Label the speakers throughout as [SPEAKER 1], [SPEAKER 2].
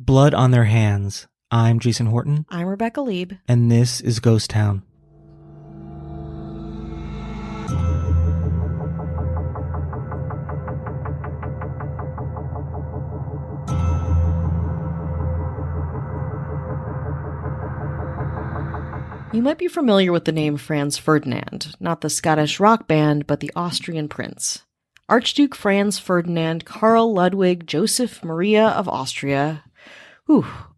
[SPEAKER 1] Blood on Their Hands. I'm Jason Horton.
[SPEAKER 2] I'm Rebecca Lieb.
[SPEAKER 1] And this is Ghost Town.
[SPEAKER 2] You might be familiar with the name Franz Ferdinand, not the Scottish rock band, but the Austrian prince. Archduke Franz Ferdinand Karl Ludwig Joseph Maria of Austria,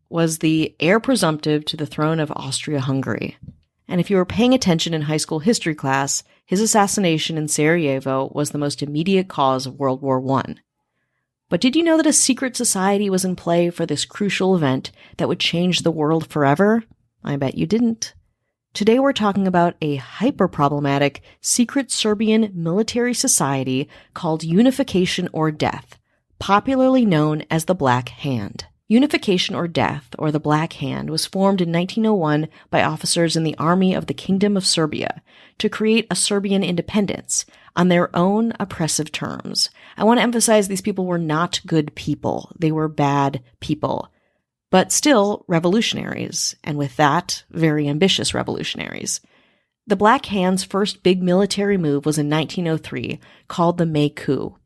[SPEAKER 2] was the heir presumptive to the throne of Austria-Hungary. And if you were paying attention in high school history class, his assassination in Sarajevo was the most immediate cause of World War I. But did you know that a secret society was in play for this crucial event that would change the world forever? I bet you didn't. Today we're talking about a hyper-problematic secret Serbian military society called Unification or Death, popularly known as the Black Hand. Unification or Death, or the Black Hand, was formed in 1901 by officers in the Army of the Kingdom of Serbia to create a Serbian independence on their own oppressive terms. I want to emphasize these people were not good people. They were bad people. But still revolutionaries, and with that, very ambitious revolutionaries. The Black Hand's first big military move was in 1903, called the May Coup.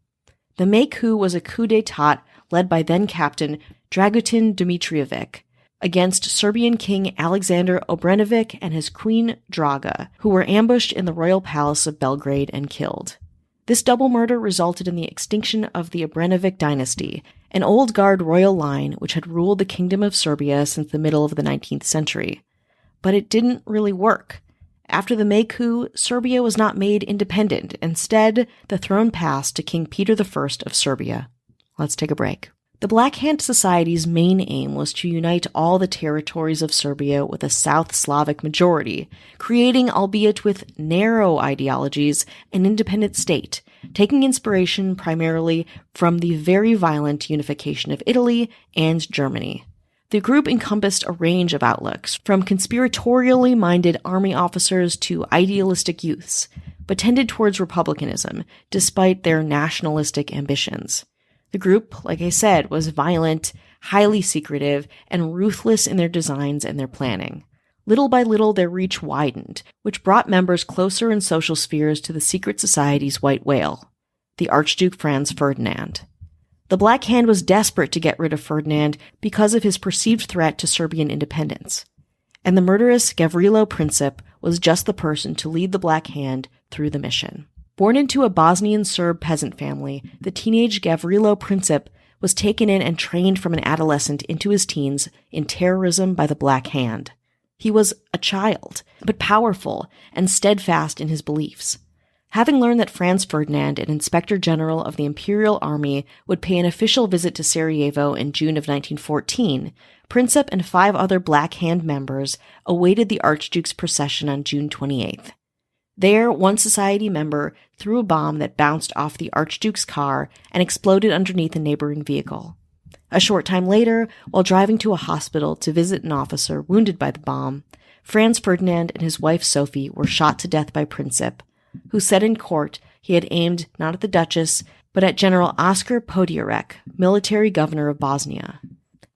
[SPEAKER 2] The May Coup was a coup d'etat led by then-captain Dragutin Dimitrijević against Serbian King Alexander Obrenović and his queen Draga, who were ambushed in the royal palace of Belgrade and killed. This double murder resulted in the extinction of the Obrenović dynasty, an old guard royal line which had ruled the Kingdom of Serbia since the middle of the 19th century. But it didn't really work. After the May Coup, Serbia was not made independent. Instead, the throne passed to King Peter I of Serbia. Let's take a break. The Black Hand Society's main aim was to unite all the territories of Serbia with a South Slavic majority, creating, albeit with narrow ideologies, an independent state, taking inspiration primarily from the very violent unification of Italy and Germany. The group encompassed a range of outlooks, from conspiratorially minded army officers to idealistic youths, but tended towards republicanism, despite their nationalistic ambitions. The group, like I said, was violent, highly secretive, and ruthless in their designs and their planning. Little by little, their reach widened, which brought members closer in social spheres to the secret society's white whale, the Archduke Franz Ferdinand. The Black Hand was desperate to get rid of Ferdinand because of his perceived threat to Serbian independence. And the murderous Gavrilo Princip was just the person to lead the Black Hand through the mission. Born into a Bosnian Serb peasant family, the teenage Gavrilo Princip was taken in and trained from an adolescent into his teens in terrorism by the Black Hand. He was a child, but powerful and steadfast in his beliefs. Having learned that Franz Ferdinand, an inspector general of the Imperial Army, would pay an official visit to Sarajevo in June of 1914, Princip and 5 other Black Hand members awaited the Archduke's procession on June 28th. There, one society member threw a bomb that bounced off the Archduke's car and exploded underneath a neighboring vehicle. A short time later, while driving to a hospital to visit an officer wounded by the bomb, Franz Ferdinand and his wife Sophie were shot to death by Princip, who said in court he had aimed not at the Duchess, but at General Oskar Podgorek, military governor of Bosnia.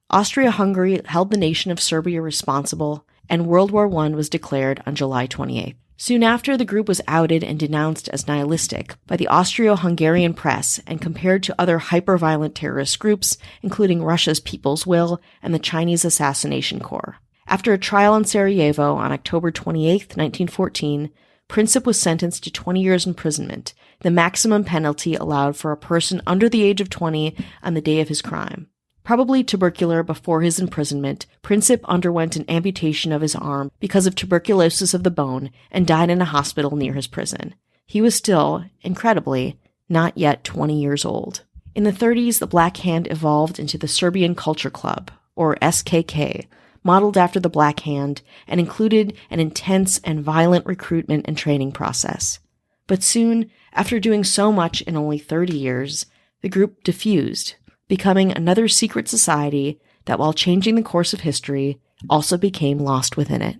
[SPEAKER 2] Austria-Hungary held the nation of Serbia responsible, and World War I was declared on July 28th. Soon after, the group was outed and denounced as nihilistic by the Austro-Hungarian press and compared to other hyper-violent terrorist groups, including Russia's People's Will and the Chinese Assassination Corps. After a trial in Sarajevo on October 28, 1914, Princip was sentenced to 20 years imprisonment, the maximum penalty allowed for a person under the age of 20 on the day of his crime. Probably tubercular before his imprisonment, Princip underwent an amputation of his arm because of tuberculosis of the bone and died in a hospital near his prison. He was still, incredibly, not yet 20 years old. In the 30s, the Black Hand evolved into the Serbian Culture Club, or SKK, modeled after the Black Hand, and included an intense and violent recruitment and training process. But soon, after doing so much in only 30 years, the group diffused, becoming another secret society that, while changing the course of history, also became lost within it.